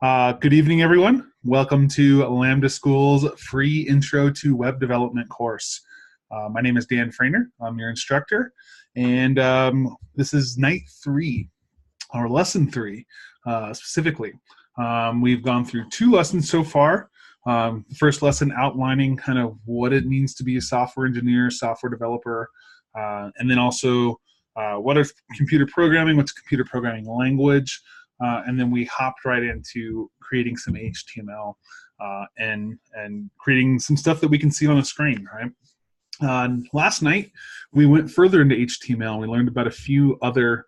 Good evening, everyone. Welcome to Lambda School's free Intro to Web Development course. My name is Dan Frehner. I'm your instructor, and this is night 3, or lesson 3 specifically. We've gone through 2 lessons so far. The first lesson outlining kind of what it means to be a software engineer, software developer, and then also what is computer programming, what's a computer programming language, and then we hopped right into creating some HTML and creating some stuff that we can see on the screen, right? Last night, we went further into HTML. We learned about a few other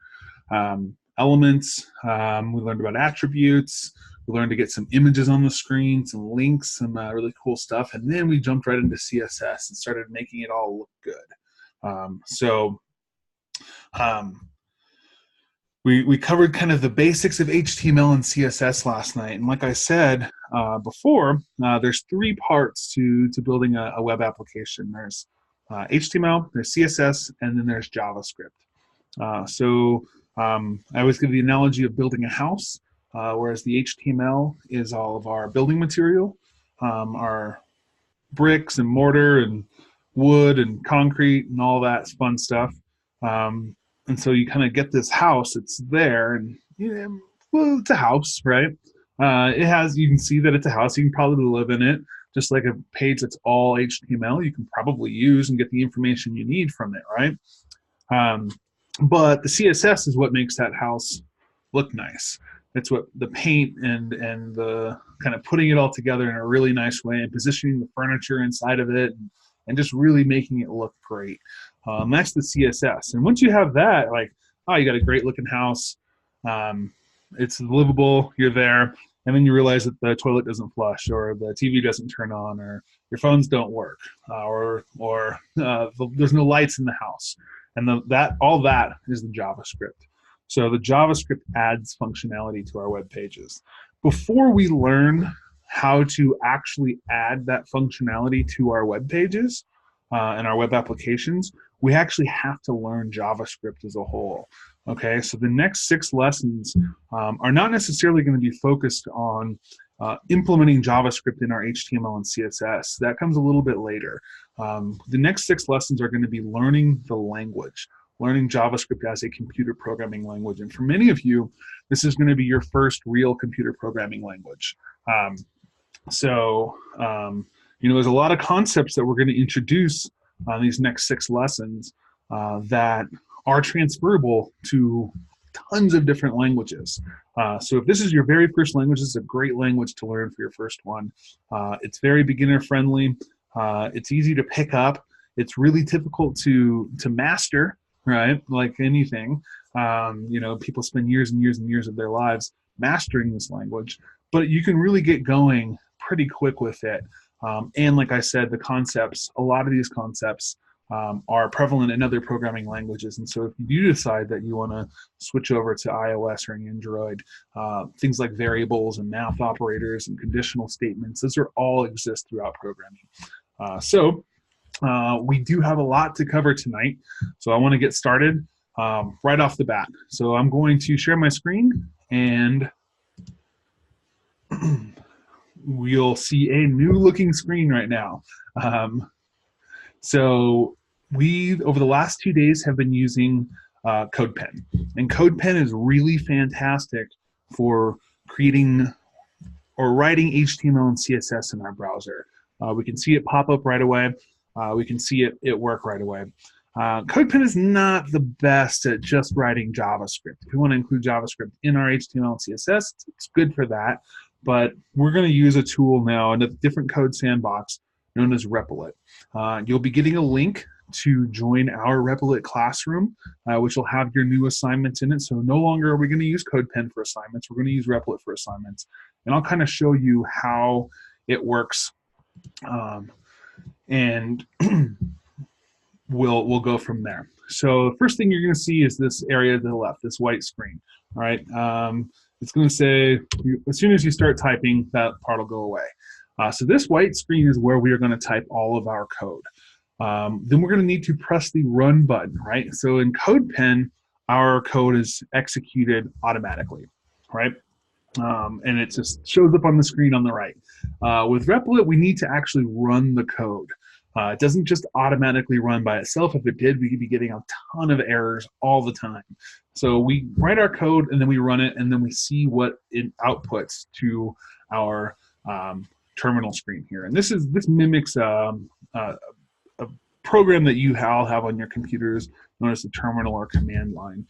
elements. We learned about attributes. We learned to get some images on the screen, some links, some really cool stuff. And then we jumped right into CSS and started making it all look good. We covered kind of the basics of HTML and CSS last night. And like I said before, there's 3 parts to building a web application. There's HTML, there's CSS, and then there's JavaScript. I always give the analogy of building a house, whereas the HTML is all of our building material, our bricks and mortar and wood and concrete and all that fun stuff. And so you kind of get this house, it's there, and well, it's a house, right? It has, you can see that it's a house, you can probably live in it, just like a page that's all HTML, you can probably use and get the information you need from it, right? But the CSS is what makes that house look nice. It's what the paint and the kind of putting it all together in a really nice way and positioning the furniture inside of it and just really making it look great. That's the CSS. And once you have that, like, oh, you got a great looking house, it's livable, you're there, and then you realize that the toilet doesn't flush, or the TV doesn't turn on, or your phones don't work, or there's no lights in the house. And all that is the JavaScript. So the JavaScript adds functionality to our web pages. Before we learn how to actually add that functionality to our web pages and our web applications, we actually have to learn JavaScript as a whole. Okay, so the next 6 lessons are not necessarily going to be focused on implementing JavaScript in our HTML and CSS. That comes a little bit later. The next 6 lessons are going to be learning the language, learning JavaScript as a computer programming language. And for many of you, this is going to be your first real computer programming language. There's a lot of concepts that we're going to introduce on these next 6 lessons that are transferable to tons of different languages. So if this is your very first language, this is a great language to learn for your first one. It's very beginner friendly. It's easy to pick up. It's really difficult to master, right? Like anything. People spend years and years and years of their lives mastering this language, but you can really get going pretty quick with it. And like I said, the concepts, a lot of these concepts are prevalent in other programming languages. And so if you do decide that you want to switch over to iOS or Android, things like variables and math operators and conditional statements, those are all exist throughout programming. We do have a lot to cover tonight. So I want to get started right off the bat. So I'm going to share my screen, and we'll see a new looking screen right now. So we, over the last 2 days, have been using CodePen. And CodePen is really fantastic for creating or writing HTML and CSS in our browser. We can see it pop up right away. We can see it work right away. CodePen is not the best at just writing JavaScript. If we want to include JavaScript in our HTML and CSS, it's good for that. But we're going to use a tool now in a different code sandbox known as Replit. You'll be getting a link to join our Replit classroom, which will have your new assignments in it. So no longer are we going to use CodePen for assignments. We're going to use Replit for assignments. And I'll kind of show you how it works. And we'll go from there. So the first thing you're going to see is this area to the left, this white screen. All right. It's going to say, as soon as you start typing, that part will go away. So this white screen is where we are going to type all of our code. Then we're going to need to press the run button, right? So in CodePen, our code is executed automatically, right? and it just shows up on the screen on the right. With Replit, we need to actually run the code. It doesn't just automatically run by itself. If it did, we could be getting a ton of errors all the time. So we write our code and then we run it, and then we see what it outputs to our terminal screen here. And this mimics a program that you all have on your computers known as the terminal or command line,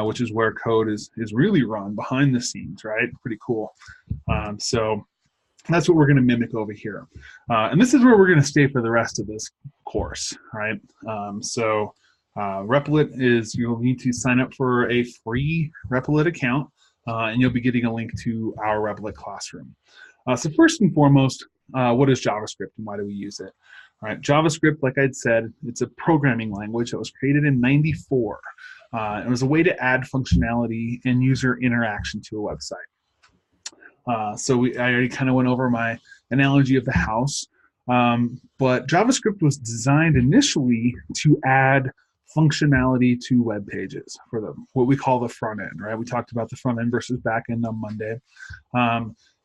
which is where code is really run behind the scenes, right? Pretty cool. So that's what we're going to mimic over here. And this is where we're going to stay for the rest of this course, right? Replit is, you'll need to sign up for a free Replit account, and you'll be getting a link to our Replit classroom. So first and foremost, what is JavaScript and why do we use it? All right, JavaScript, like I'd said, it's a programming language that was created in '94. It was a way to add functionality and user interaction to a website. I already kind of went over my analogy of the house, but JavaScript was designed initially to add functionality to web pages for what we call the front end, right? We talked about the front end versus back end on Monday.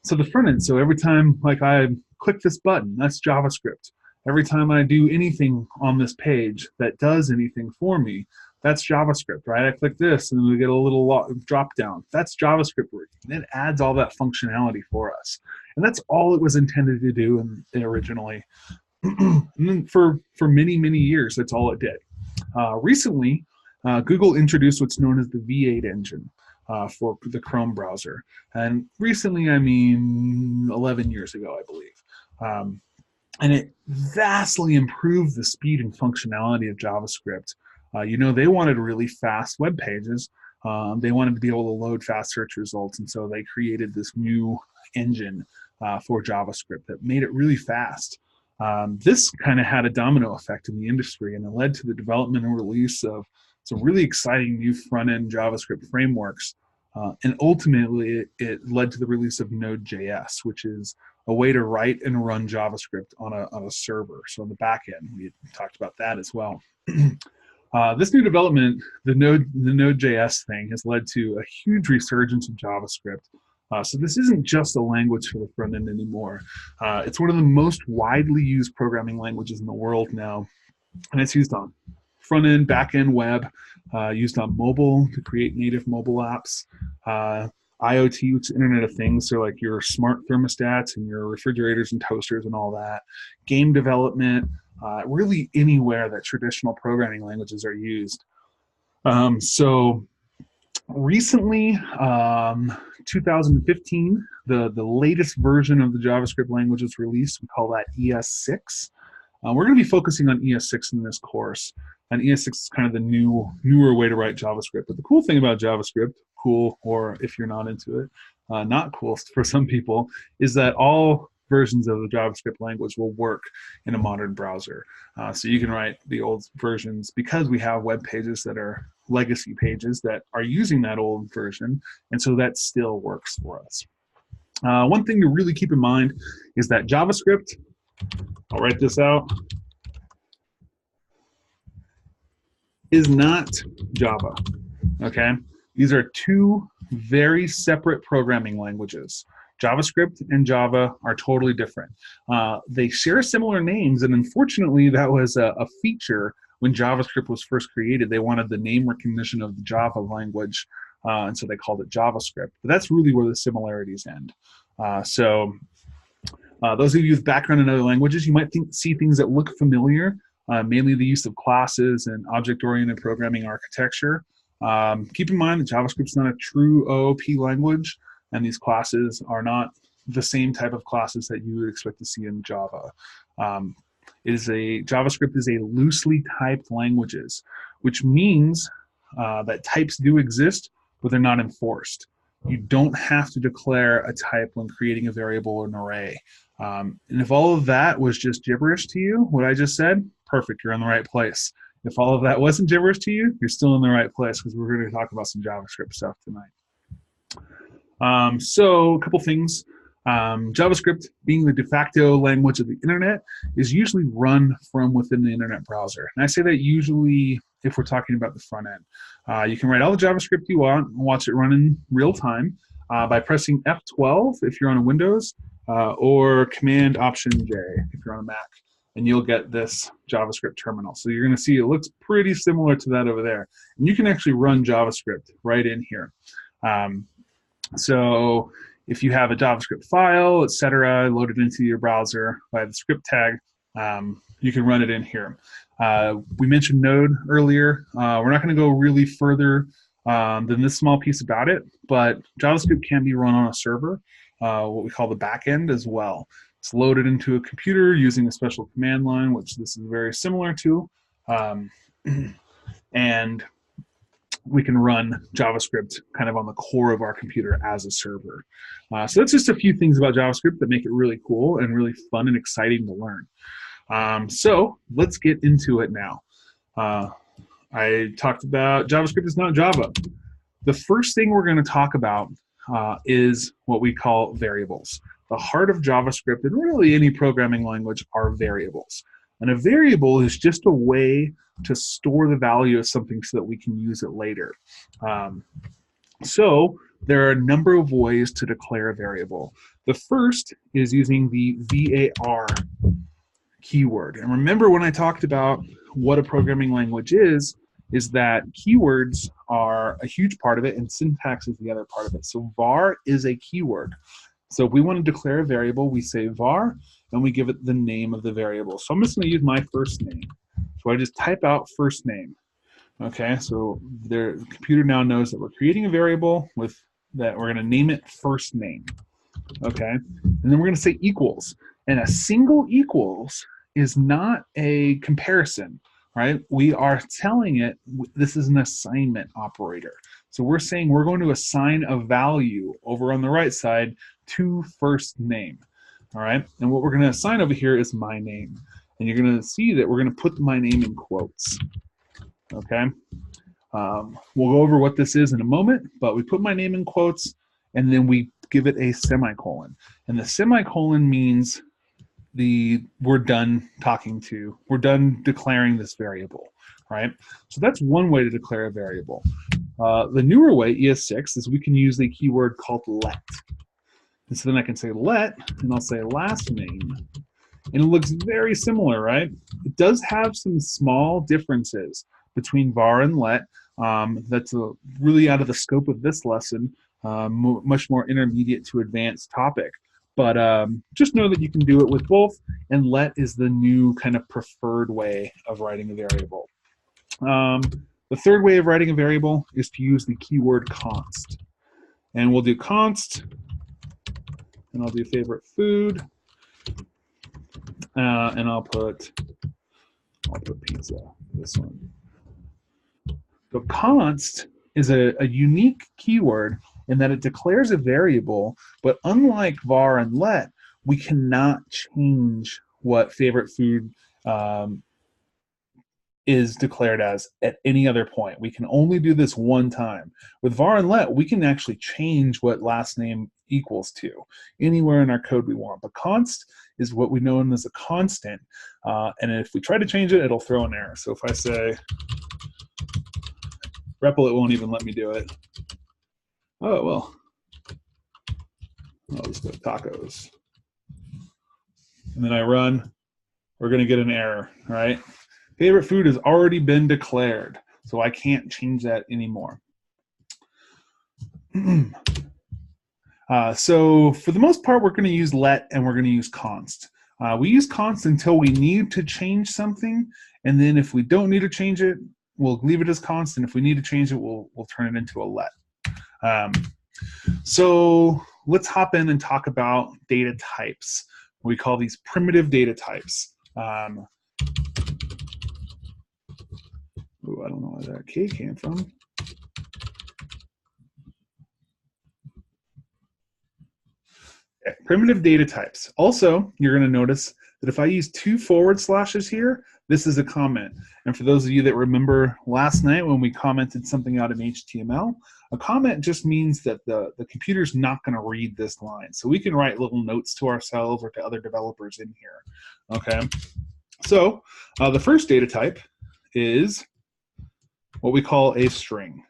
So the front end, so every time like I click this button, that's JavaScript. Every time I do anything on this page that does anything for me, that's JavaScript, right? I click this and we get a little drop down. That's JavaScript working. It adds all that functionality for us. And that's all it was intended to do originally. And then for many, many years, that's all it did. Recently, Google introduced what's known as the V8 engine for the Chrome browser. And recently, I mean 11 years ago, I believe. And it vastly improved the speed and functionality of JavaScript. They wanted really fast web pages. They wanted to be able to load fast search results, and so they created this new engine for JavaScript that made it really fast. This kind of had a domino effect in the industry, and it led to the development and release of some really exciting new front-end JavaScript frameworks. And ultimately, it led to the release of Node.js, which is a way to write and run JavaScript on a server. So on the back end, we talked about that as well. This new development, the Node.js thing, has led to a huge resurgence of JavaScript. So this isn't just a language for the front end anymore. It's one of the most widely used programming languages in the world now, and it's used on front end, back end, web, used on mobile to create native mobile apps, IoT, which is Internet of Things, so like your smart thermostats and your refrigerators and toasters and all that, game development, really anywhere that traditional programming languages are used. So recently, 2015, the latest version of the JavaScript language was released. We call that ES6. We're going to be focusing on ES6 in this course, and ES6 is kind of the newer way to write JavaScript. But the cool thing about JavaScript, cool, or if you're not into it, not cool for some people, is that all versions of the JavaScript language will work in a modern browser. So you can write the old versions because we have web pages that are legacy pages that are using that old version, and so that still works for us. One thing to really keep in mind is that JavaScript, I'll write this out, is not Java, okay? These are two very separate programming languages. JavaScript and Java are totally different. They share similar names, and unfortunately, that was a feature when JavaScript was first created. They wanted the name recognition of the Java language, and so they called it JavaScript. But that's really where the similarities end. Those of you with background in other languages, you might see things that look familiar, mainly the use of classes and object-oriented programming architecture. Keep in mind that JavaScript is not a true OOP language, and these classes are not the same type of classes that you would expect to see in Java. JavaScript is a loosely typed languages, which means that types do exist, but they're not enforced. You don't have to declare a type when creating a variable or an array. And if all of that was just gibberish to you, what I just said, perfect, you're in the right place. If all of that wasn't gibberish to you, you're still in the right place, because we're going to talk about some JavaScript stuff tonight. So a couple things. JavaScript, being the de facto language of the internet, is usually run from within the internet browser. And I say that usually if we're talking about the front end. You can write all the JavaScript you want and watch it run in real time, by pressing F12 if you're on a Windows, or Command Option J if you're on a Mac, and you'll get this JavaScript terminal. So you're going to see it looks pretty similar to that over there. And you can actually run JavaScript right in here. So if you have a JavaScript file, etc., loaded into your browser by the script tag, you can run it in here. We mentioned Node earlier. We're not going to go really further than this small piece about it, but JavaScript can be run on a server, what we call the backend as well. It's loaded into a computer using a special command line, which this is very similar to. And we can run JavaScript kind of on the core of our computer as a server. So that's just a few things about JavaScript that make it really cool and really fun and exciting to learn. So let's get into it now. I talked about JavaScript is not Java. The first thing we're going to talk about is what we call variables. The heart of JavaScript and really any programming language are variables. And a variable is just a way to store the value of something so that we can use it later. So there are a number of ways to declare a variable. The first is using the var keyword. And remember when I talked about what a programming language is that keywords are a huge part of it and syntax is the other part of it. So var is a keyword. So if we want to declare a variable, we say var and we give it the name of the variable. So I'm just going to use my first name. So I just type out first name. Okay, so the computer now knows that we're creating a variable with that we're going to name it first name. Okay, and then we're going to say equals. And a single equals is not a comparison, right? We are telling it this is an assignment operator. So we're saying we're going to assign a value over on the right side to first name. All right, and what we're going to assign over here is my name. And you're going to see that we're going to put my name in quotes. Okay, we'll go over what this is in a moment, but we put my name in quotes and then we give it a semicolon. And the semicolon means we're done we're done declaring this variable, right? So that's one way to declare a variable. The newer way, ES6, is we can use the keyword called let. And so then I can say let, and I'll say last name. And it looks very similar, right? It does have some small differences between var and let. That's really out of the scope of this lesson, much more intermediate to advanced topic. But just know that you can do it with both, and let is the new kind of preferred way of writing a variable. The third way of writing a variable is to use the keyword const. And we'll do const, and I'll do favorite food. And I'll put pizza, this one. So const is a unique keyword in that it declares a variable, but unlike var and let, we cannot change what favorite food is declared as at any other point. We can only do this one time. With var and let, we can actually change what last name equals to anywhere in our code we want. But const is what we know as a constant, and if we try to change it, it'll throw an error. So if I say REPL, it won't even let me do it. Oh, well, I'll just go tacos. And then I run, we're going to get an error, right? Favorite food has already been declared, so I can't change that anymore. So for the most part, we're going to use let and we're going to use const. We use const until we need to change something, and then if we don't need to change it, we'll leave it as const, and if we need to change it, we'll turn it into a let. So let's hop in and talk about data types. We call these primitive data types. Ooh, I don't know where that K came from. Okay, primitive data types. Also, you're going to notice that if I use 2 forward slashes here, this is a comment. And for those of you that remember last night when we commented something out in HTML, a comment just means that the computer's not going to read this line. So we can write little notes to ourselves or to other developers in here. Okay. So the first data type is what we call a string.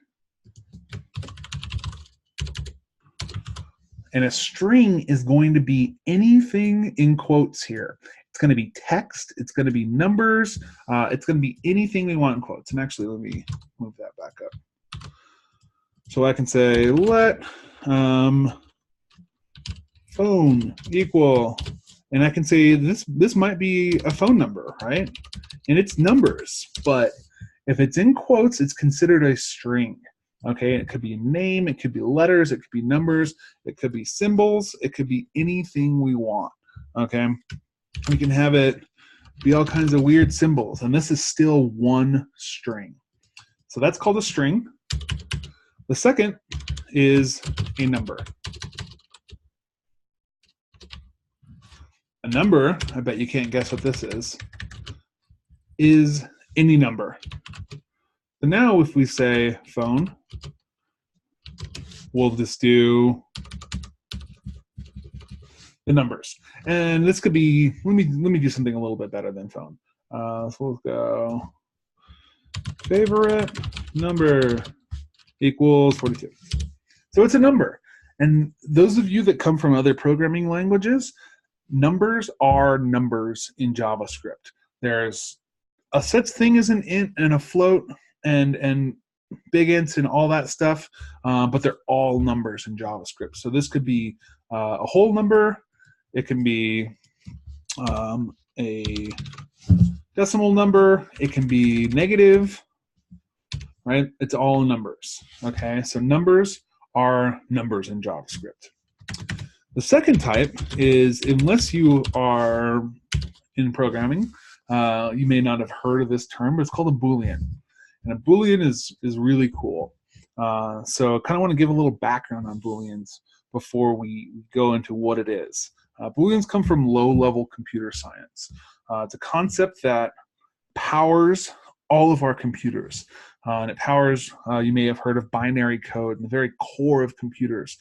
And a string is going to be anything in quotes here. It's going to be text. It's going to be numbers. It's going to be anything we want in quotes. And actually, let me move that back up. So I can say let phone equal, and I can say this might be a phone number, right? And it's numbers, but if it's in quotes, it's considered a string. Okay, it could be a name, it could be letters, it could be numbers, it could be symbols, it could be anything we want. Okay, we can have it be all kinds of weird symbols, and this is still one string. So that's called a string. The second is a number. A number, I bet you can't guess what this is any number. So now if we say phone, we'll just do the numbers. And this could be, let me do something a little bit better than phone. So we'll go favorite number equals 42. So it's a number. And those of you that come from other programming languages, numbers are numbers in JavaScript. There's a such thing as an int and a float and big ints and all that stuff, but they're all numbers in JavaScript. So this could be a whole number. It can be a decimal number. It can be negative, right? It's all numbers, okay? So numbers are numbers in JavaScript. The second type is, unless you are in programming, you may not have heard of this term, but it's called a Boolean. And a Boolean is really cool. So I kind of want to give a little background on Booleans before we go into what it is. Booleans come from low-level computer science. It's a concept that powers all of our computers. And it powers, you may have heard of binary code in the very core of computers.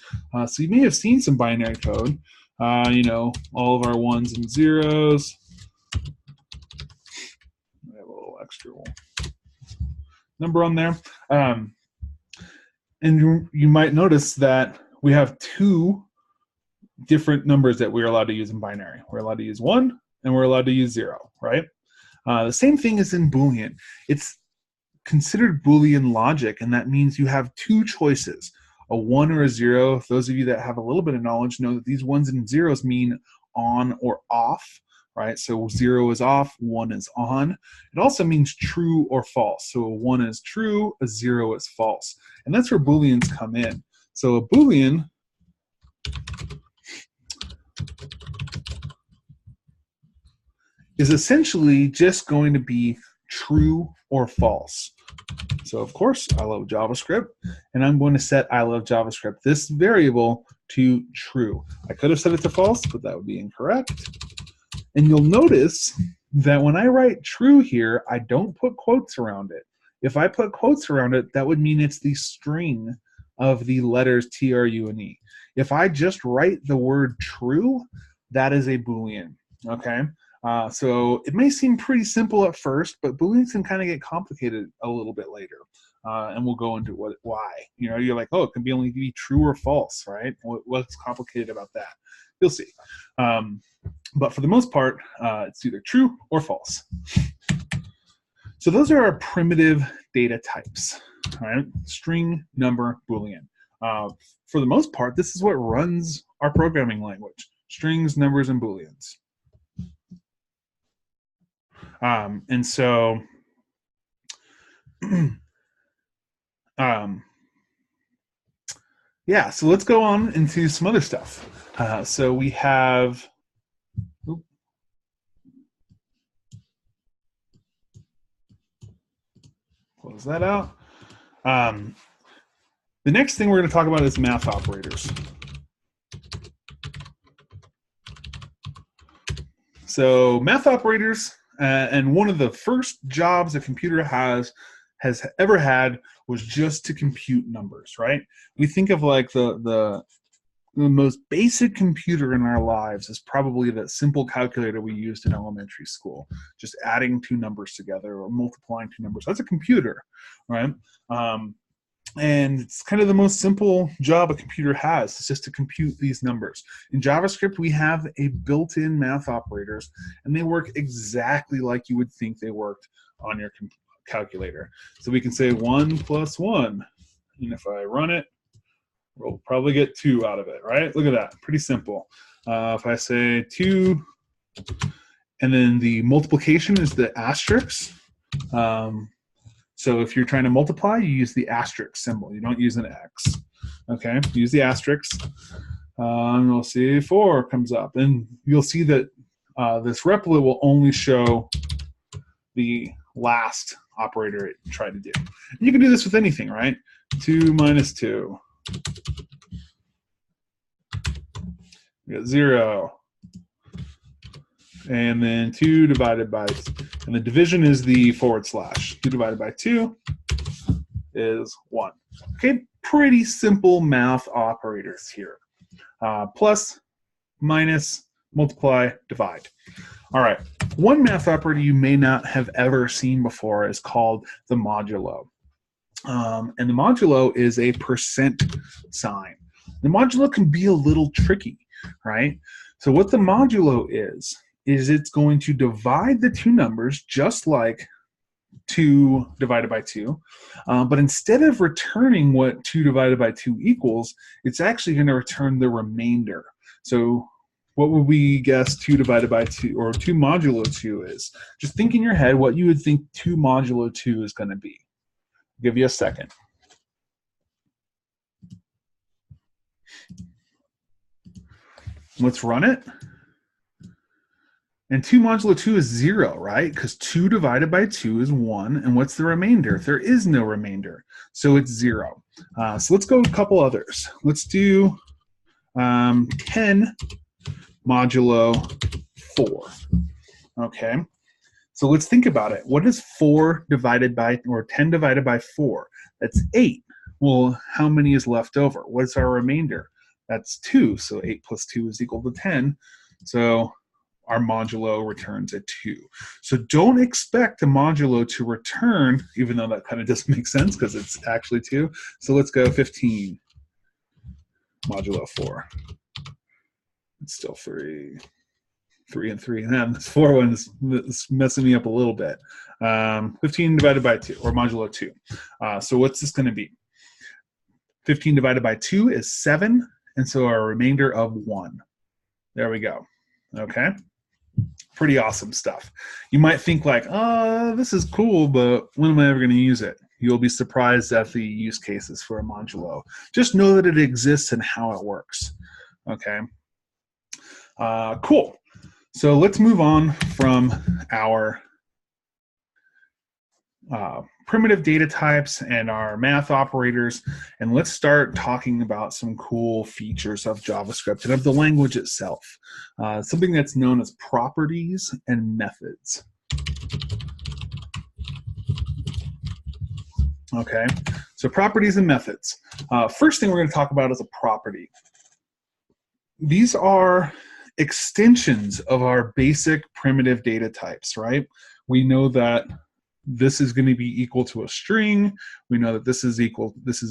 So you may have seen some binary code, you know, all of our ones and zeros. I have a little extra number on there. And you might notice that we have two different numbers that we're allowed to use in binary. We're allowed to use 1 and we're allowed to use 0, right? The same thing is in Boolean. It's considered Boolean logic, and that means you have two choices, a 1 or a 0. Those of you that have a little bit of knowledge know that these ones and zeros mean on or off, right? So 0 is off, 1 is on. It also means true or false. So a 1 is true, a 0 is false. And that's where Booleans come in. So a Boolean is essentially just going to be true or false. So of course, I love JavaScript, and I'm going to set I love JavaScript, this variable, to true. I could have set it to false, but that would be incorrect. And you'll notice that when I write true here, I don't put quotes around it. If I put quotes around it, that would mean it's the string of the letters T, R, U, and E. If I just write the word true, that is a Boolean, okay? So it may seem pretty simple at first, but Booleans can kind of get complicated a little bit later. And we'll go into why. You know, you're like, oh, it can only be true or false, right? What's complicated about that? You'll see. But for the most part, it's either true or false. So those are our primitive data types, right? String, number, Boolean. For the most part, this is what runs our programming language: strings, numbers, and Booleans. And so, yeah, so let's go on into some other stuff. So we have, close that out. The next thing we're going to talk about is math operators. So math operators, and one of the first jobs a computer has ever had was just to compute numbers, right? We think of like the most basic computer in our lives is probably that simple calculator we used in elementary school, just adding two numbers together or multiplying two numbers. That's a computer, right? And it's kind of the most simple job a computer has. It's just to compute these numbers. In JavaScript, we have a built-in math operators, and they work exactly like you would think they worked on your calculator. So we can say 1 plus 1. And if I run it, we'll probably get 2 out of it, right? Look at that. Pretty simple. If I say 2, and then the multiplication is the asterisk. So if you're trying to multiply, you use the asterisk symbol. You don't use an X. Okay, use the asterisk. And we'll see 4 comes up. And you'll see that this replit will only show the last operator it tried to do. And you can do this with anything, right? 2 minus 2. We got 0. And then 2 divided by, and the division is the /. 2 divided by 2 is 1. Okay, pretty simple math operators here. Plus, minus, multiply, divide. All right, one math operator you may not have ever seen before is called the modulo. And the modulo is a percent sign. The modulo can be a little tricky, right? So what the modulo is it's going to divide the two numbers just like 2 divided by 2. But instead of returning what 2 divided by 2 equals, it's actually going to return the remainder. So what would we guess 2 divided by 2, or 2 modulo 2 is? Just think in your head what you would think 2 modulo 2 is going to be. I'll give you a second. Let's run it. And 2 modulo 2 is 0, right? Because 2 divided by 2 is 1. And what's the remainder? There is no remainder. So it's 0. So let's go a couple others. Let's do 10 modulo 4. Okay. So let's think about it. What is 4 divided by, or 10 divided by 4? That's 8. Well, how many is left over? What's our remainder? That's 2. So 8 plus 2 is equal to 10. So our modulo returns a 2. So don't expect a modulo to return, even though that kind of doesn't make sense because it's actually 2. So let's go 15 modulo 4. It's still 3. 3 and 3. And then this 4 one's messing me up a little bit. 15 divided by 2, or modulo 2. So what's this going to be? 15 divided by 2 is 7. And so our remainder of 1. There we go. Okay. Pretty awesome stuff. You might think like, oh, this is cool, but when am I ever going to use it? You'll be surprised at the use cases for a modulo. Just know that it exists and how it works. Okay. Cool. So let's move on from our primitive data types and our math operators, and let's start talking about some cool features of JavaScript and of the language itself. Something that's known as properties and methods. Okay, so properties and methods. First thing we're going to talk about is a property. These are extensions of our basic primitive data types, right? We know that this is going to be equal to a string. We know that this is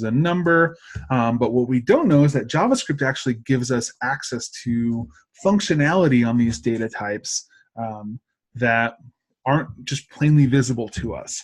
a number. But what we don't know is that JavaScript actually gives us access to functionality on these data types that aren't just plainly visible to us.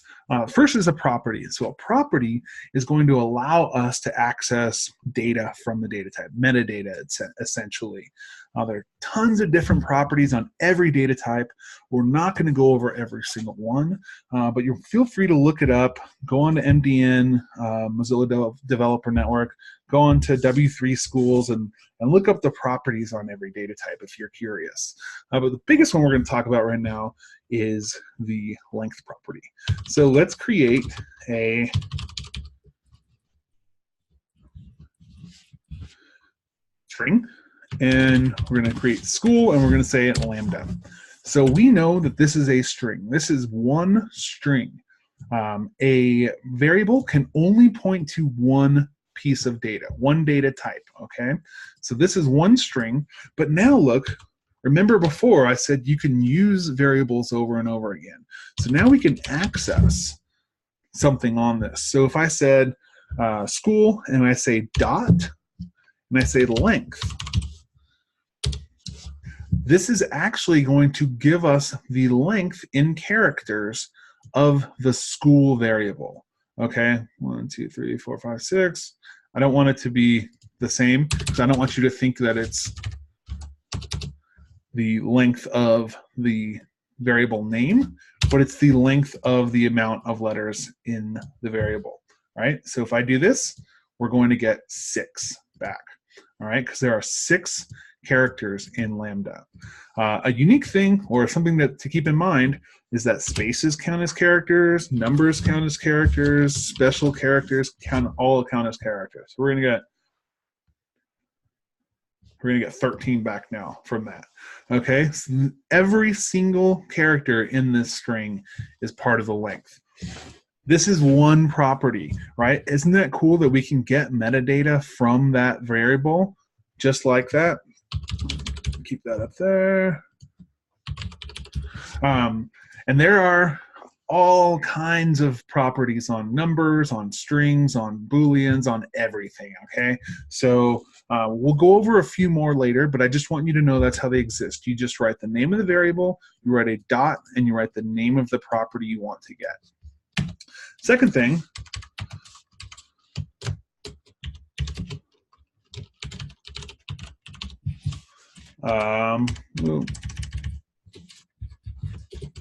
First is a property. So a property is going to allow us to access data from the data type, metadata essentially. There are tons of different properties on every data type. We're not going to go over every single one, but you feel free to look it up. Go on to MDN, Mozilla Developer Network, go on to W3 Schools and look up the properties on every data type if you're curious. But the biggest one we're going to talk about right now is the length property. So let's create a string. And we're going to create school, and we're going to say lambda. So we know that this is a string. This is one string. A variable can only point to one piece of data, one data type, okay? So this is one string, but now look, remember before I said you can use variables over and over again. So now we can access something on this. So if I said, school, and I say dot, and I say length, this is actually going to give us the length in characters of the school variable. Okay, 1, 2, 3, 4, 5, 6. I don't want it to be the same because I don't want you to think that it's the length of the variable name, but it's the length of the amount of letters in the variable, right? So if I do this, we're going to get 6 back, all right? Because there are 6 characters in Lambda. A unique thing, or something that to keep in mind, is that spaces count as characters, numbers count as characters, special characters all count as characters. So we're gonna get 13 back now from that. Okay, so every single character in this string is part of the length. This is one property, right? Isn't that cool that we can get metadata from that variable just like that? Keep that up there. And there are all kinds of properties on numbers, on strings, on booleans, on everything, okay? So we'll go over a few more later, but I just want you to know that's how they exist. You just write the name of the variable, you write a dot, and you write the name of the property you want to get. Second thing,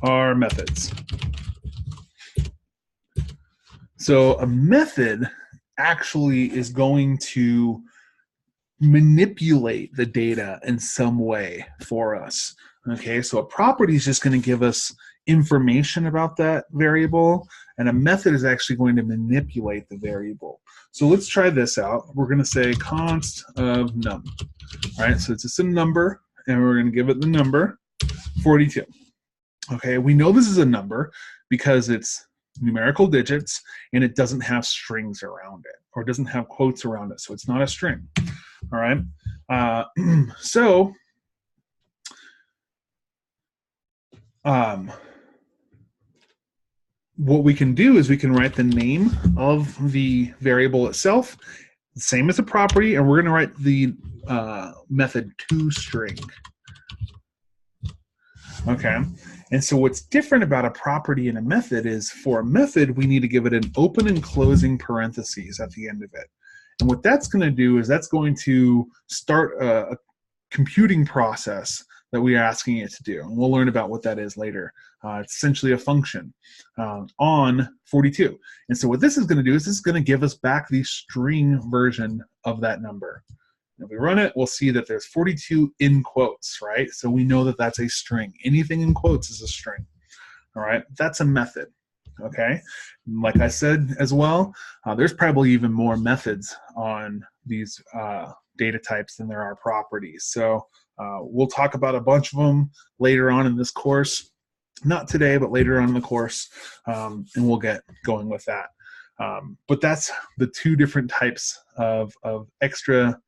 are methods. So a method actually is going to manipulate the data in some way for us. Okay, so a property is just going to give us information about that variable, and a method is actually going to manipulate the variable. So let's try this out. We're going to say const of num. All right, so it's just a number, and we're going to give it the number 42. Okay, we know this is a number because it's numerical digits and it doesn't have strings around it, or doesn't have quotes around it, so it's not a string. All right, so what we can do is we can write the name of the variable itself, same as a property, and we're going to write the method toString. Okay, and so what's different about a property and a method is, for a method, we need to give it an open and closing parentheses at the end of it. And what that's going to do is that's going to start a computing process that we are asking it to do. And we'll learn about what that is later. It's essentially a function on 42. And so what this is going to do is this is going to give us back the string version of that number. If we run it, we'll see that there's 42 in quotes, right? So we know that that's a string. Anything in quotes is a string, all right? That's a method, okay? Like I said as well, there's probably even more methods on these data types than there are properties. So we'll talk about a bunch of them later on in this course. Not today, but later on in the course, and we'll get going with that. But that's the two different types of extra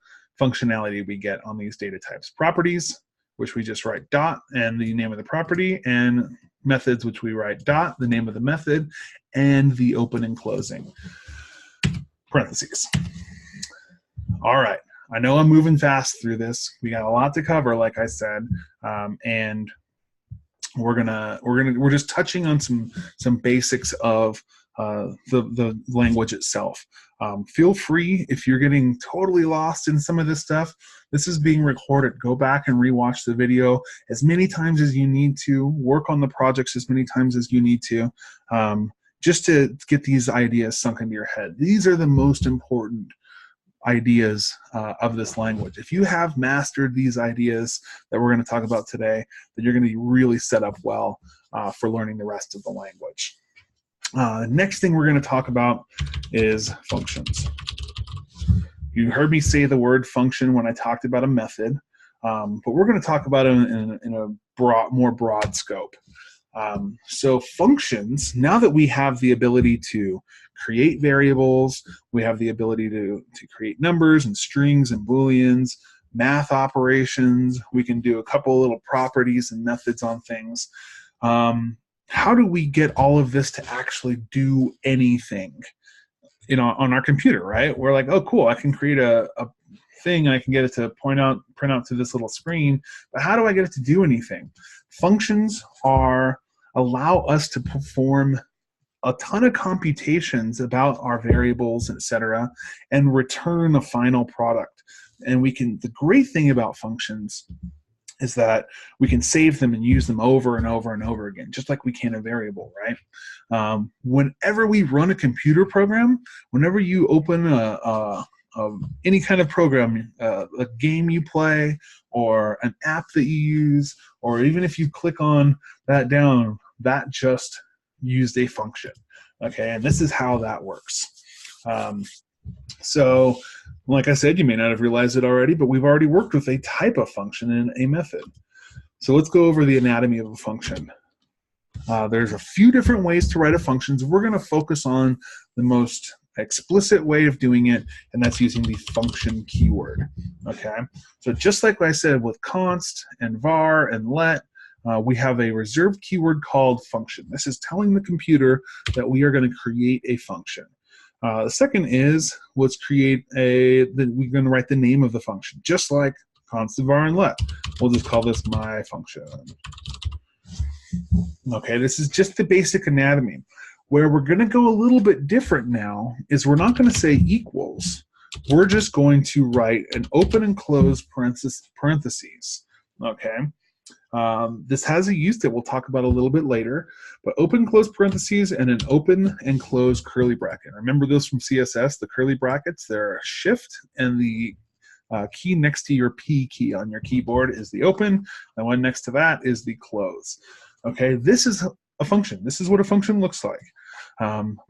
functionality we get on these data types. Properties, which we just write dot and the name of the property, and methods, which we write dot, the name of the method, and the open and closing parentheses. All right, I know I'm moving fast through this. We got a lot to cover, like I said, and we're just touching on some basics of the language itself. Feel free, if you're getting totally lost in some of this stuff, this is being recorded. Go back and rewatch the video as many times as you need to. Work on the projects as many times as you need to, just to get these ideas sunk into your head. These are the most important ideas of this language. If you have mastered these ideas that we're going to talk about today, then you're going to be really set up well for learning the rest of the language. Next thing we're going to talk about is functions. You heard me say the word function when I talked about a method, but we're going to talk about it in a more broad scope. So functions, now that we have the ability to create variables, we have the ability to create numbers and strings and booleans, math operations, we can do a couple little properties and methods on things. How do we get all of this to actually do anything? on our computer, right? We're like, oh, cool, I can create a thing, I can get it to print out to this little screen, but how do I get it to do anything? Functions allow us to perform a ton of computations about our variables, etc., and return a final product. And the great thing about functions is that we can save them and use them over and over and over again, just like we can a variable, right? Whenever we run a computer program, whenever you open any kind of program, a game you play, or an app that you use, or even if you click on that down, that just used a function. Okay, and this is how that works. So, like I said, you may not have realized it already, but we've already worked with a type of function and a method. So let's go over the anatomy of a function. There's a few different ways to write a function. We're going to focus on the most explicit way of doing it, and that's using the function keyword. Okay, so just like I said with const and var and let, we have a reserved keyword called function. This is telling the computer that we are going to create a function. The second is, let's create we're going to write the name of the function, just like const, var, and let. We'll just call this my function. Okay, this is just the basic anatomy. Where we're going to go a little bit different now is we're not going to say equals. We're just going to write an open and close parentheses. Okay. This has a use that we'll talk about a little bit later, but open and close parentheses and an open and close curly bracket. Remember those from CSS, the curly brackets, they're a shift, and the key next to your P key on your keyboard is the open, and one next to that is the close. Okay, this is a function. This is what a function looks like.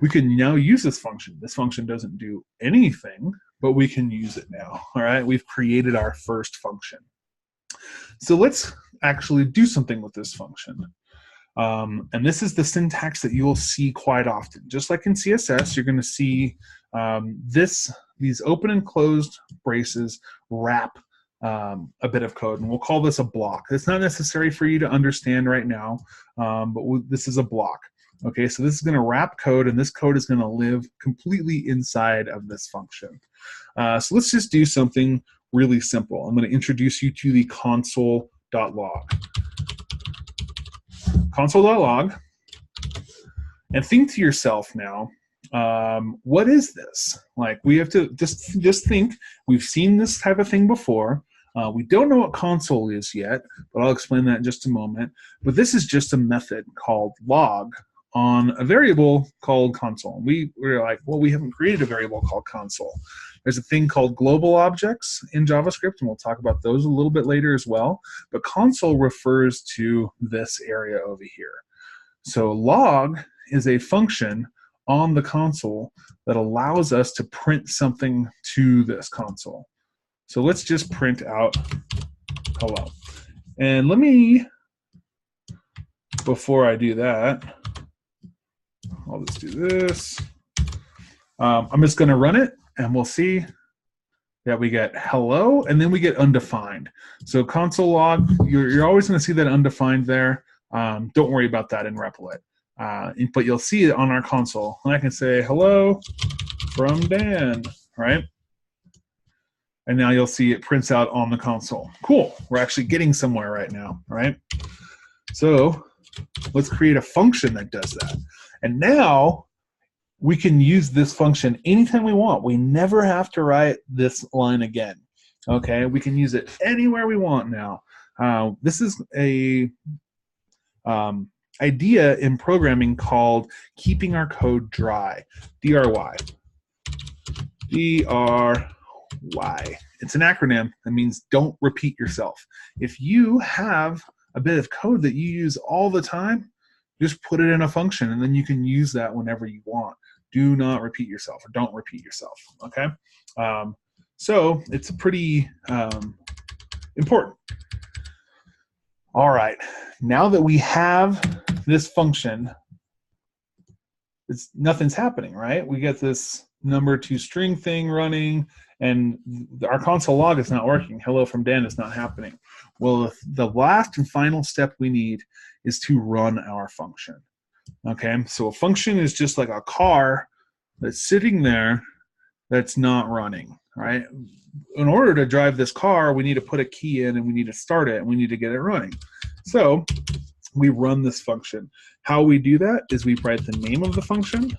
We can now use this function. This function doesn't do anything, but we can use it now. All right, we've created our first function. So let's actually do something with this function. And this is the syntax that you will see quite often. Just like in CSS, you're going to see these open and closed braces wrap a bit of code, and we'll call this a block. It's not necessary for you to understand right now, but this is a block. Okay, so this is going to wrap code, and this code is going to live completely inside of this function. So let's just do something really simple. I'm going to introduce you to the console.log. Console.log, and think to yourself now, what is this? Like, we have to just think. We've seen this type of thing before. We don't know what console is yet, but I'll explain that in just a moment. But this is just a method called log on a variable called console. We're like, well, we haven't created a variable called console. There's a thing called global objects in JavaScript, and we'll talk about those a little bit later as well. But console refers to this area over here. So log is a function on the console that allows us to print something to this console. So let's just print out hello. And let me, before I do that, I'll just do this. I'm just going to run it, and we'll see that we get hello, and then we get undefined. So console log, you're always going to see that undefined there. Don't worry about that in Replit. But you'll see it on our console. And I can say hello from Dan, right? And now you'll see it prints out on the console. Cool. We're actually getting somewhere right now, right? So let's create a function that does that. And now we can use this function anytime we want. We never have to write this line again. Okay, we can use it anywhere we want now. This is a idea in programming called keeping our code dry. DRY. DRY. It's an acronym that means don't repeat yourself. If you have a bit of code that you use all the time, just put it in a function, and then you can use that whenever you want. Do not repeat yourself, or don't repeat yourself, okay? So it's pretty important. All right, now that we have this function, nothing's happening, right? We get this number to string thing running, and our console log is not working. Hello from Dan is not happening. Well, the last and final step we need is to run our function. Okay, so a function is just like a car that's sitting there that's not running, right? In order to drive this car, we need to put a key in and we need to start it and we need to get it running. So we run this function. How we do that is we write the name of the function,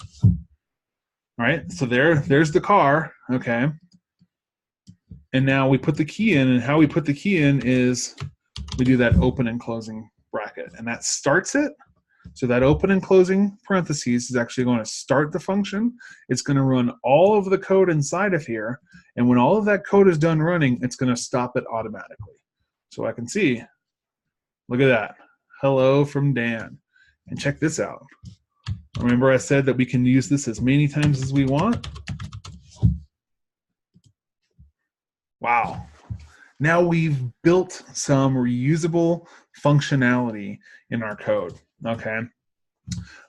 right? So there's the car, okay? And now we put the key in, and how we put the key in is we do that open and closing bracket, and that starts it. So that open and closing parentheses is actually going to start the function. It's going to run all of the code inside of here, and when all of that code is done running, it's going to stop it automatically. So I can see, look at that, hello from Dan. And check this out. Remember I said that we can use this as many times as we want? Wow. Now we've built some reusable functionality in our code, okay?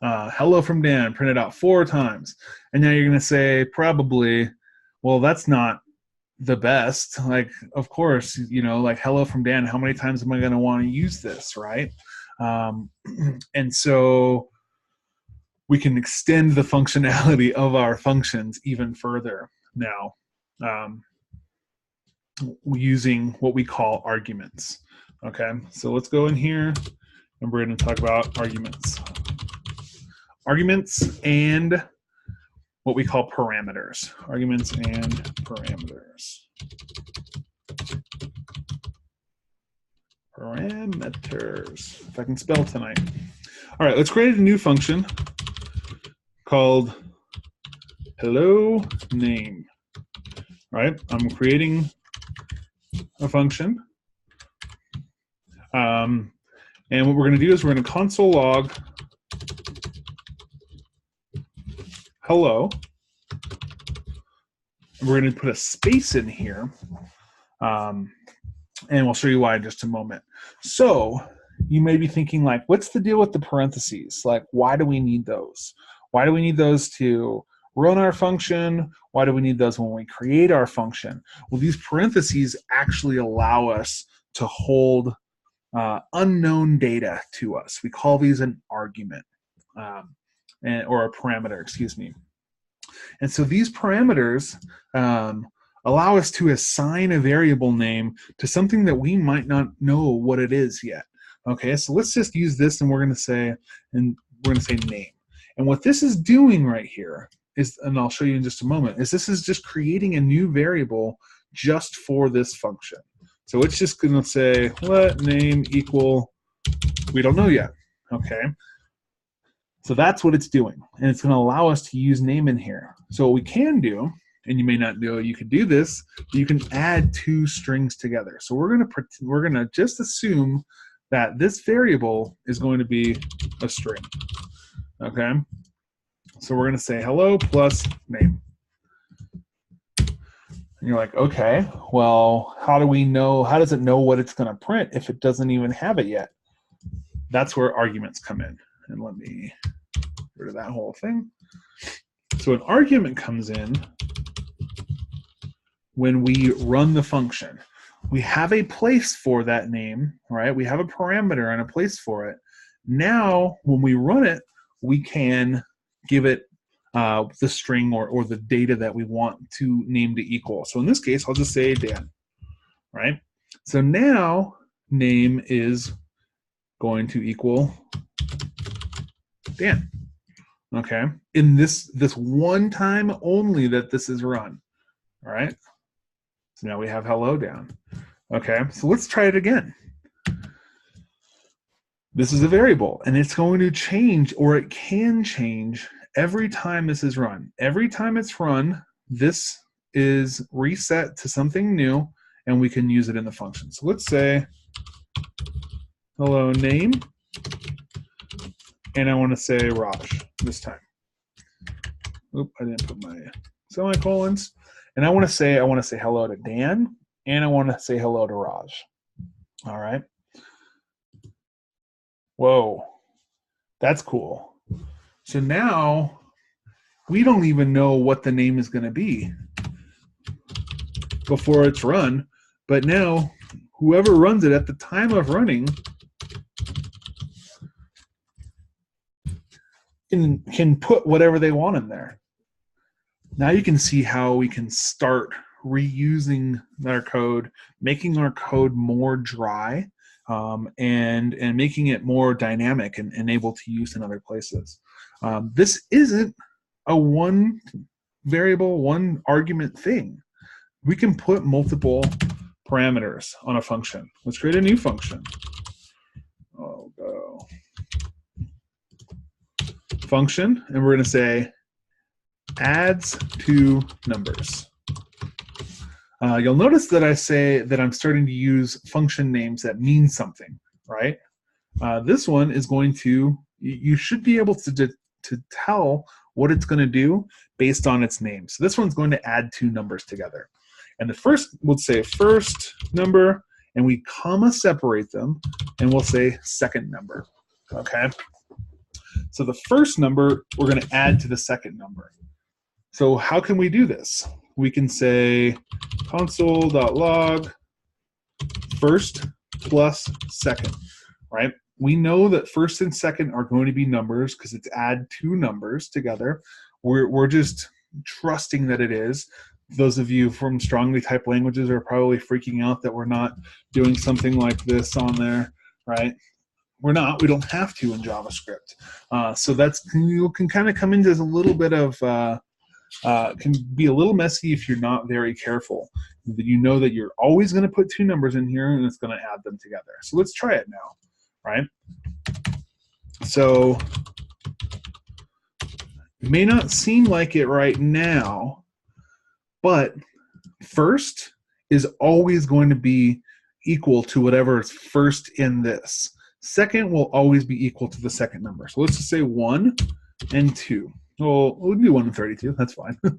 Hello from Dan, printed out 4 times. And now you're gonna say probably, well, that's not the best. Like, of course, you know, like hello from Dan, how many times am I gonna wanna use this, right? And so we can extend the functionality of our functions even further now. Using what we call arguments. Okay, so let's go in here and we're going to talk about arguments. Arguments and what we call parameters. Arguments and parameters. Parameters, if I can spell tonight. All right, let's create a new function called hello name. All right, I'm creating a function. And what we're going to do is we're going to console log hello. And we're going to put a space in here. And we'll show you why in just a moment. So you may be thinking, like, what's the deal with the parentheses? Like, why do we need those? Why do we need those to run our function? Why do we need those when we create our function? Well, these parentheses actually allow us to hold unknown data to us. We call these an argument, or a parameter, excuse me. And so these parameters allow us to assign a variable name to something that we might not know what it is yet. Okay, so let's just use this, and we're going to say name. And what this is doing right here is, and I'll show you in just a moment, is this is just creating a new variable just for this function. So it's just going to say let name equal, we don't know yet. Okay, so that's what it's doing, and it's going to allow us to use name in here. So what we can do, and you may not know you could do this, you can add 2 strings together. So we're going to just assume that this variable is going to be a string. Okay, so we're going to say hello plus name. And you're like, okay, well, how do we know? How does it know what it's going to print if it doesn't even have it yet? That's where arguments come in. And let me get rid of that whole thing. So an argument comes in when we run the function. We have a place for that name, right? We have a parameter and a place for it. Now, when we run it, we can give it the string or the data that we want to name to equal. So in this case, I'll just say Dan, right? So now name is going to equal Dan. Okay, in this one time only that this is run. All right, so now we have hello Dan. Okay, so let's try it again. This is a variable, and it's going to change, or it can change every time this is run. Every time it's run, this is reset to something new, and we can use it in the function. So let's say hello name, and I want to say Raj this time. Oop, I didn't put my semicolons. And I want to say hello to Dan, and I want to say hello to Raj. All right. Whoa, that's cool. So now we don't even know what the name is going to be before it's run, but now whoever runs it at the time of running can put whatever they want in there. Now you can see how we can start reusing our code, making our code more dry, and making it more dynamic and able to use in other places. This isn't a one variable, one argument thing. We can put multiple parameters on a function. Let's create a new function. Oh, go. Function, and we're going to say adds two numbers. You'll notice that I say that I'm starting to use function names that mean something, right? This one is going to, you should be able to tell what it's going to do based on its name. So this one's going to add two numbers together. And the first, we'll say first number, and we comma separate them, and we'll say second number, okay? So the first number, we're going to add to the second number. So how can we do this? We can say console.log first plus second, right? We know that first and second are going to be numbers because it's add two numbers together. We're just trusting that it is. Those of you from strongly typed languages are probably freaking out that we're not doing something like this on there, right? We're not. We don't have to in JavaScript. So that's, you can kind of come into a little bit of, can be a little messy if you're not very careful. You know that you're always going to put two numbers in here and it's going to add them together. So let's try it now, right? So it may not seem like it right now, but first is always going to be equal to whatever is first in this. Second will always be equal to the second number. So let's just say 1 and 2. Well, we'll do 1 and 32. That's fine. A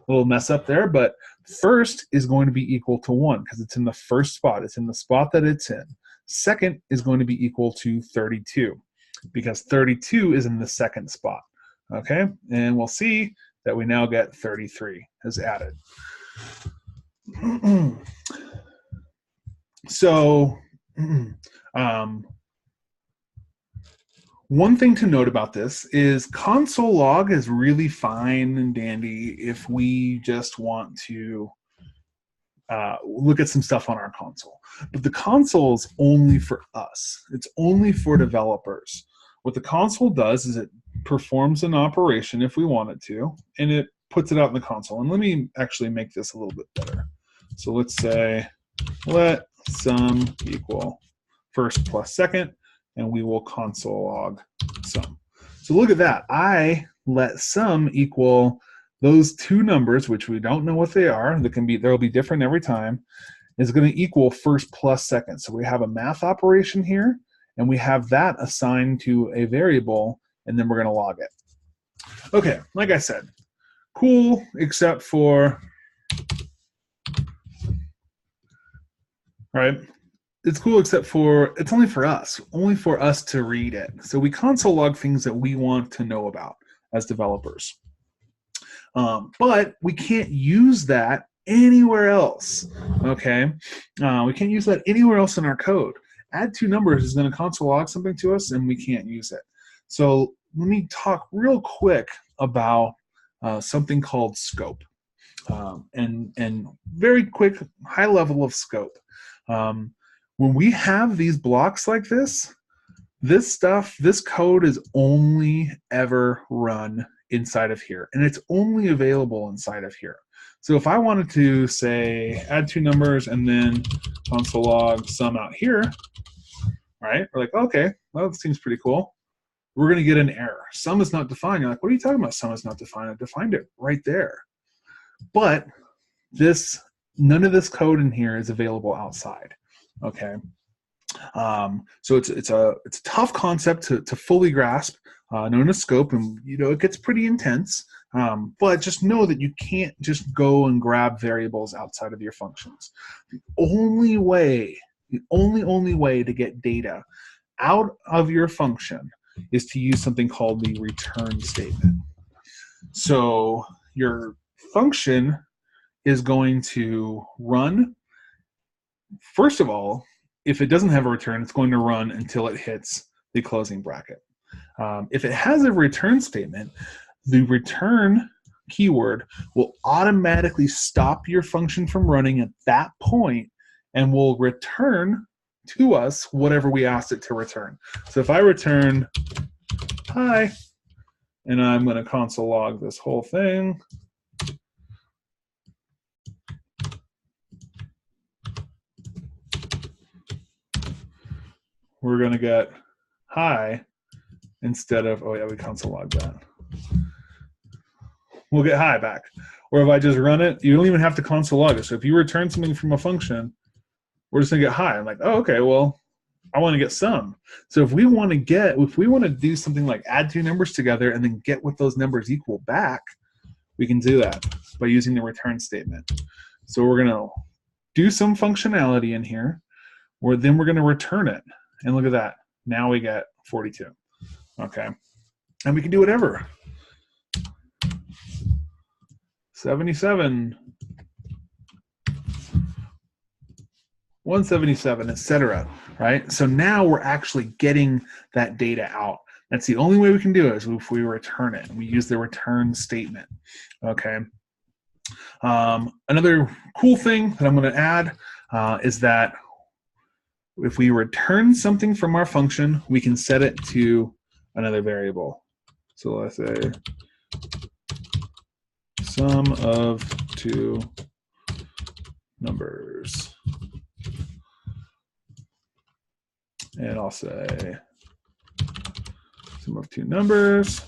little mess up there, but first is going to be equal to 1 because it's in the first spot. It's in the spot that it's in. Second is going to be equal to 32 because 32 is in the second spot. Okay, and we'll see that we now get 33 as added. So, one thing to note about this is console log is really fine and dandy if we just want to look at some stuff on our console. But the console is only for us. It's only for developers. What the console does is it performs an operation if we want it to, and it puts it out in the console. And let me actually make this a little bit better. So let's say let sum equal first plus second, and we will console log sum. So look at that. I let sum equal those two numbers, which we don't know what they are. They'll be different every time. Is going to equal first plus second. So we have a math operation here, and we have that assigned to a variable, and then we're going to log it. Okay, like I said, cool, except for, right? It's cool except for it's only for us to read it. So we console log things that we want to know about as developers. But we can't use that anywhere else, okay? We can't use that anywhere else in our code. Add two numbers is going to console log something to us, and we can't use it. So let me talk real quick about something called scope, and very quick, high level of scope. When we have these blocks like this code is only ever run inside of here, and it's only available inside of here. So if I wanted to say add two numbers and then console log sum out here, right? We're like, okay, well, that seems pretty cool. We're going to get an error. Sum is not defined. You're like, what are you talking about? Sum is not defined. I defined it right there. But none of this code in here is available outside. Okay. So it's a tough concept to fully grasp, known as scope, and it gets pretty intense. But just know that you can't just go and grab variables outside of your functions. The only way to get data out of your function is to use something called the return statement. So your function is going to run, first of all, if it doesn't have a return, it's going to run until it hits the closing bracket. If it has a return statement, the return keyword will automatically stop your function from running at that point and will return to us whatever we asked it to return. So if I return hi, and I'm going to console log this whole thing, we're going to get hi instead of, oh yeah, we console log that. We'll get hi back. Or if I just run it, you don't even have to console log it. So if you return something from a function, we're just going to get hi. I'm like, oh, okay, well, I want to get sum. So if we want to do something like add two numbers together and then get what those numbers equal back, we can do that by using the return statement. So we're going to do some functionality in here, where then we're going to return it. And look at that. Now we get 42. Okay. And we can do whatever. 77, 177, etc. Right? So now we're actually getting that data out. That's the only way we can do it, is if we return it. We use the return statement. Okay. Another cool thing that I'm going to add is that if we return something from our function, we can set it to another variable. So let's say sum of two numbers. And I'll say sum of two numbers.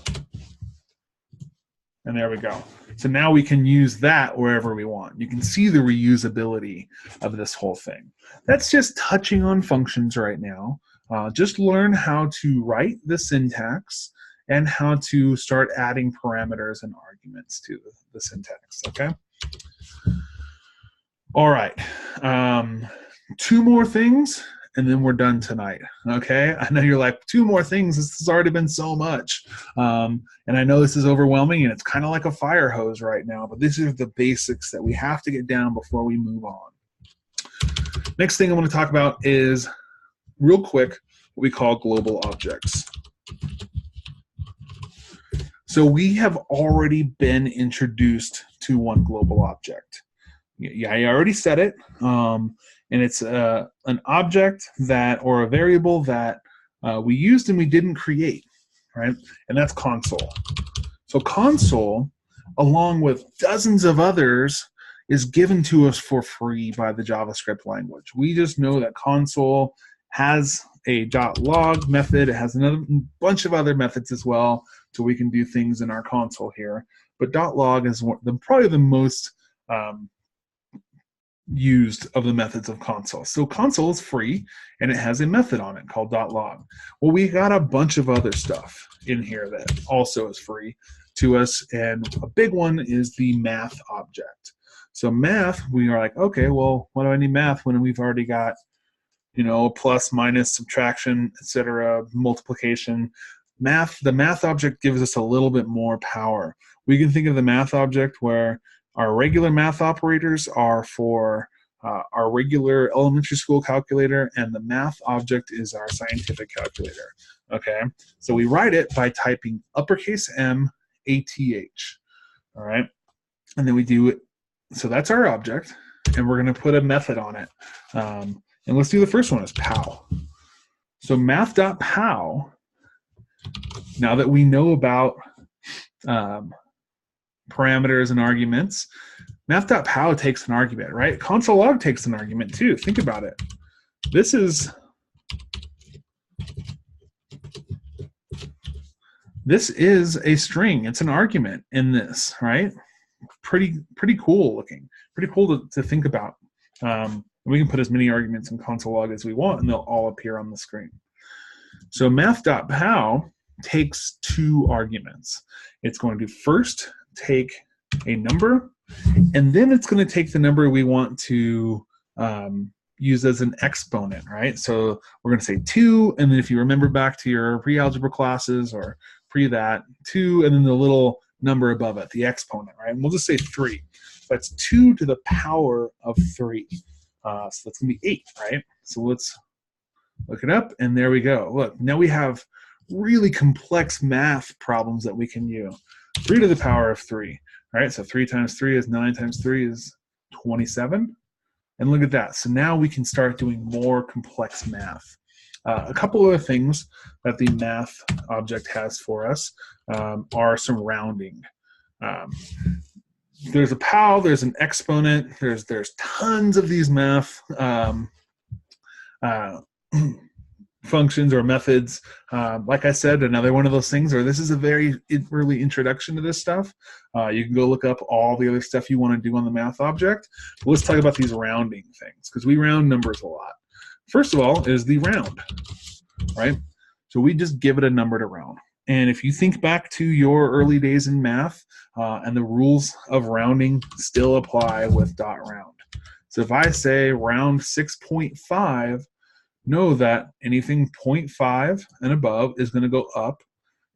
And there we go. So now we can use that wherever we want. You can see the reusability of this whole thing. That's just touching on functions right now. Just learn how to write the syntax and how to start adding parameters and arguments to the syntax, okay? All right, 2 more things, and then we're done tonight, okay? I know you're like, 2 more things, this has already been so much. And I know this is overwhelming, and it's kind of like a fire hose right now, but these are the basics that we have to get down before we move on. Next thing I want to talk about is, real quick, what we call global objects. So we have already been introduced to one global object. Yeah, I already said it. And it's an object that, or a variable that we used and we didn't create, right? And that's console. So console, along with dozens of others, is given to us for free by the JavaScript language. We just know that console has a .log method. It has another bunch of other methods as well, so we can do things in our console here. But .log is probably the most used of the methods of console. So console is free, and it has a method on it called .log. Well, we got a bunch of other stuff in here that also is free to us, and a big one is the math object. So math, we are like, okay, well, why do I need math when we've already got, you know, plus, minus, subtraction, etc., multiplication. Math, the math object gives us a little bit more power. We can think of the math object where our regular math operators are for our regular elementary school calculator, and the math object is our scientific calculator. Okay, so we write it by typing uppercase M ATH. All right, and then we do it. So that's our object, and we're going to put a method on it. And let's do the first one as pow. So math.pow, now that we know about parameters and arguments, math.pow takes an argument, right? Console log takes an argument too. Think about it. This is a string. It's an argument in this, right? Pretty cool looking. Pretty cool to think about. We can put as many arguments in console log as we want, and they'll all appear on the screen. So math.pow takes 2 arguments. It's going to first take a number, and then it's going to take the number we want to use as an exponent, right? So we're going to say 2, and then if you remember back to your pre-algebra classes or pre-that, 2, and then the little number above it, the exponent, right? And we'll just say 3. That's 2 to the power of 3. So that's going to be 8, right? So let's look it up, and there we go. Look, now we have really complex math problems that we can use. 3 to the power of 3. All right, so 3 times 3 is 9 times 3 is 27. And look at that. So now we can start doing more complex math. A couple other things that the math object has for us are some rounding. There's a POW, there's an exponent, there's tons of these math functions or methods. Like I said, another one of those things, or this is a very early introduction to this stuff. You can go look up all the other stuff you want to do on the math object. But let's talk about these rounding things, because we round numbers a lot. First of all is the round, right? So we just give it a number to round. And if you think back to your early days in math, and the rules of rounding still apply with dot round. So if I say round 6.5, know that anything 0.5 and above is going to go up,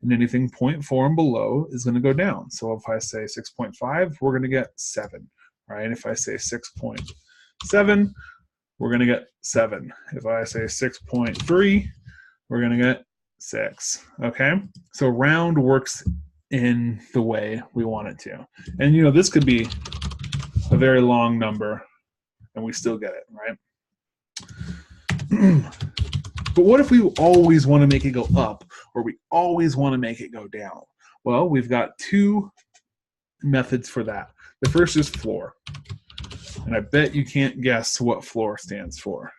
and anything 0.4 and below is going to go down. So if I say 6.5, we're going to get 7, right? If I say 6.7, we're going to get 7. If I say 6.3, we're going to get 6, okay? So round works in the way we want it to. And you know, this could be a very long number and we still get it, right? But what if we always want to make it go up, or we always want to make it go down? Well, we've got two methods for that. The first is floor. And I bet you can't guess what floor stands for.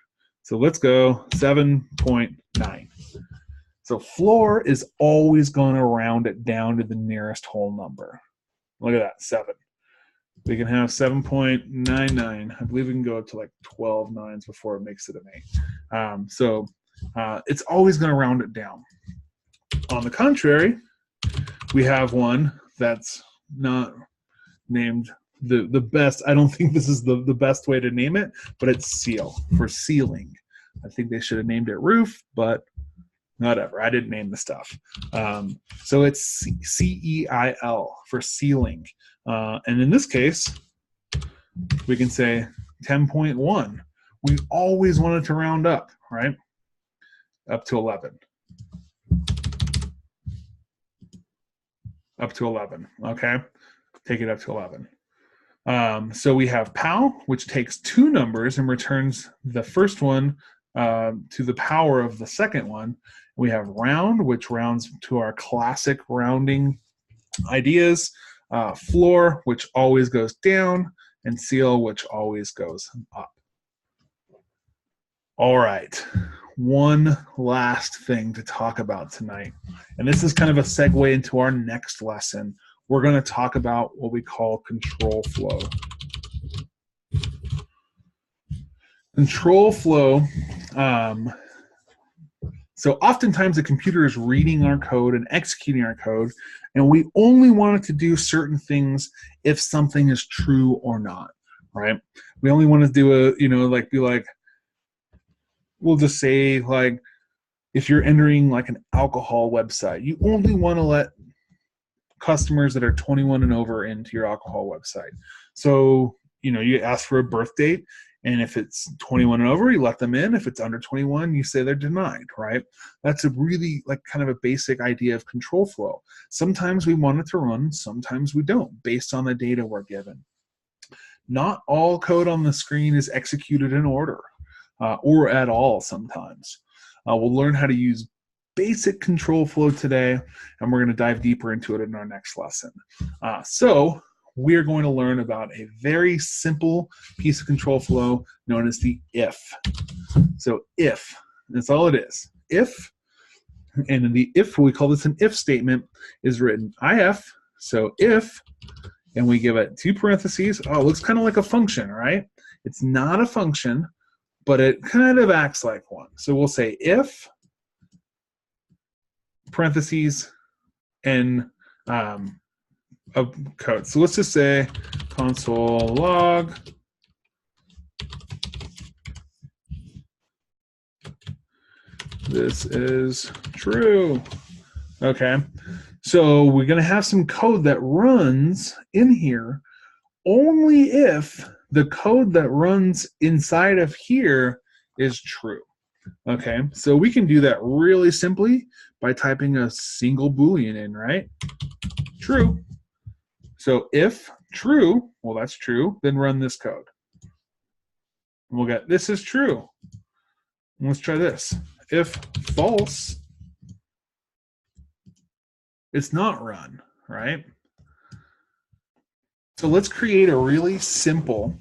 So let's go 7.9. So floor is always going to round it down to the nearest whole number. Look at that, 7. We can have 7.99. I believe we can go up to like 12 nines before it makes it an 8. It's always going to round it down. On the contrary, we have one that's not named the best. I don't think this is the best way to name it, but it's seal, for ceiling. I think they should have named it roof, but whatever. I didn't name the stuff. So it's CEIL, for ceiling. And in this case, we can say 10.1. We always wanted to round up, right? Up to 11. Up to 11, okay? Take it up to 11. So we have POW, which takes two numbers and returns the first one to the power of the second one. We have round, which rounds to our classic rounding ideas. Floor, which always goes down, and seal, which always goes up. All right, one last thing to talk about tonight, and this is kind of a segue into our next lesson. We're going to talk about what we call control flow. Control flow, so oftentimes the computer is reading our code and executing our code, and we only want it to do certain things if something is true or not, right? We only want to do we'll just say, like, if you're entering like an alcohol website, you only want to let customers that are 21 and over into your alcohol website. So, you ask for a birth date, and if it's 21 and over, you let them in. If it's under 21, you say they're denied, right? That's a really kind of a basic idea of control flow. Sometimes we want it to run, sometimes we don't, based on the data we're given. Not all code on the screen is executed in order, or at all sometimes. We'll learn how to use basic control flow today, and we're going to dive deeper into it in our next lesson. So we're going to learn about a very simple piece of control flow known as the if. So if, that's all it is. If, and in the if, we call this an if statement, is written if, so if, and we give it two parentheses. Oh, it looks kind of like a function, right? It's not a function, but it kind of acts like one. So we'll say if, parentheses, and of code. So let's just say console log this is true. Okay, so we're going to have some code that runs in here only if the code that runs inside of here is true. Okay, so we can do that really simply by typing a single Boolean in, right? True. So if true, well, that's true, then run this code. And we'll get, this is true. And let's try this. If false, it's not run, right? So let's create a really simple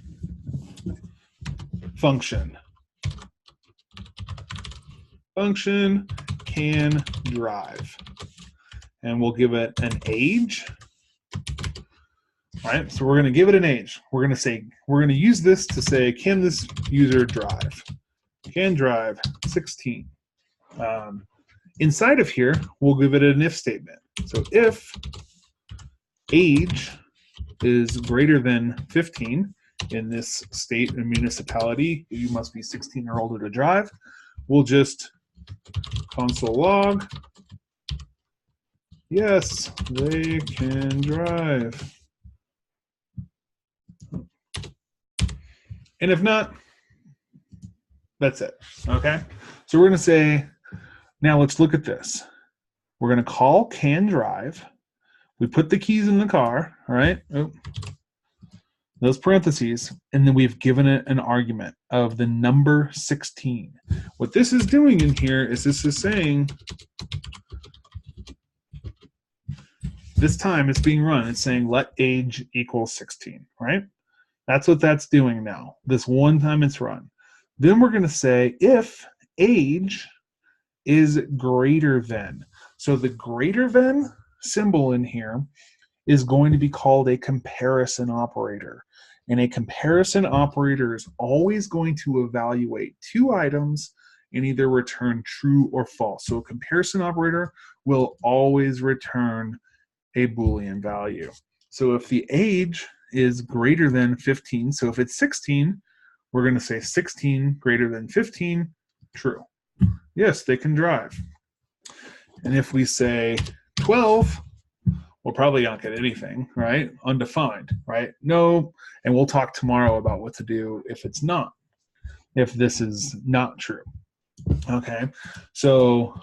function. Function can drive. And we'll give it an age. All right, so we're going to give it an age. We're going to use this to say, can this user drive? Can drive 16. Inside of here, we'll give it an if statement. So if age is greater than 15 in this state and municipality, you must be 16 or older to drive, we'll just console log, yes, they can drive. And if not, that's it, okay? So we're gonna say, now let's look at this. We're gonna call can drive. We put the keys in the car, all right? Oh, those parentheses, and then we've given it an argument of the number 16. What this is doing in here is this is saying, this time it's being run, it's saying let age equal 16, right? That's what that's doing now. This one time it's run. Then we're going to say if age is greater than. So the greater than symbol in here is going to be called a comparison operator. And a comparison operator is always going to evaluate two items and either return true or false. So a comparison operator will always return a Boolean value. So if the age is greater than 15, so if it's 16, we're going to say 16 greater than 15, true. Yes, they can drive. And if we say 12, we'll probably not get anything, right? Undefined, right? No, and we'll talk tomorrow about what to do if it's not, if this is not true. Okay, so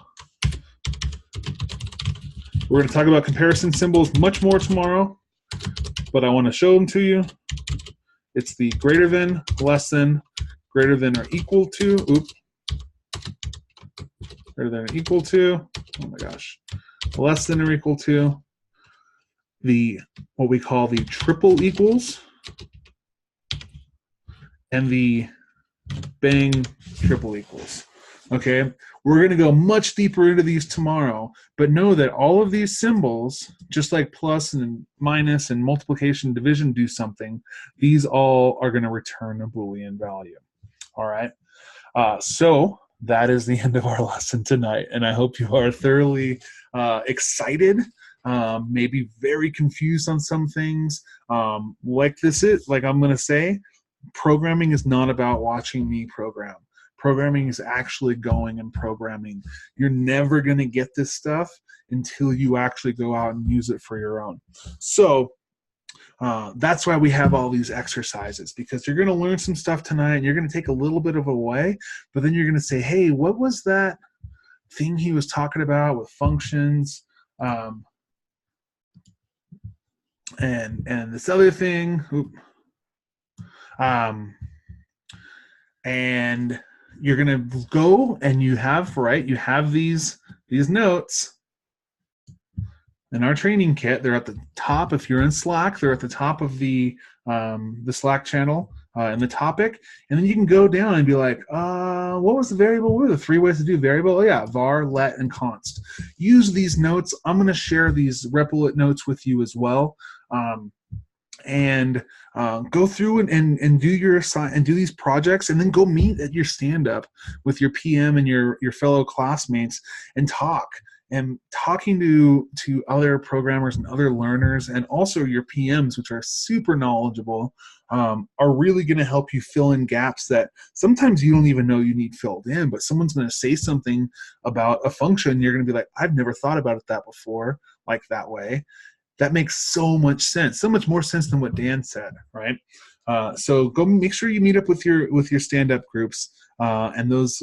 we're going to talk about comparison symbols much more tomorrow, but I want to show them to you. It's the greater than, less than, greater than or equal to, oops, greater than or equal to, oh my gosh, less than or equal to, the, what we call the triple equals, and the bang triple equals. Okay, we're going to go much deeper into these tomorrow, but know that all of these symbols, just like plus and minus and multiplication, division do something, these all are going to return a Boolean value. All right, so that is the end of our lesson tonight, and I hope you are thoroughly excited, maybe very confused on some things. Like I'm going to say, programming is not about watching me program. Programming is actually going and programming. You're never going to get this stuff until you actually go out and use it for your own. So that's why we have all these exercises, because you're going to learn some stuff tonight and you're going to take a little bit of away, but then you're going to say, hey, what was that thing he was talking about with functions and this other thing? And you're going to go and you have these notes in our training kit. They're at the top. If you're in Slack, they're at the top of the Slack channel in the topic. And then you can go down and be like, what was the variable? What are the 3 ways to do variable? Oh yeah, var, let, and const. Use these notes. I'm going to share these Replit notes with you as well. And go through and do your and do these projects, and then go meet at your stand-up with your PM and your fellow classmates and talk. And talking to other programmers and other learners, and also your PMs, which are super knowledgeable, are really going to help you fill in gaps that sometimes you don't even know you need filled in, but someone's going to say something about a function. You're going to be like, I've never thought about it that before, like that way. That makes so much sense, so much more sense than what Dan said, right? So go make sure you meet up with your stand-up groups, and those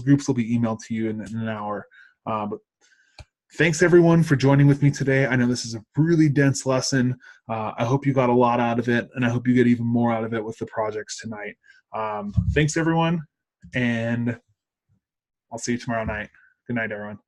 groups will be emailed to you in an hour. But Thanks everyone for joining with me today. I know this is a really dense lesson. I hope you got a lot out of it, and I hope you get even more out of it with the projects tonight. Thanks everyone, and I'll see you tomorrow night. Good night, everyone.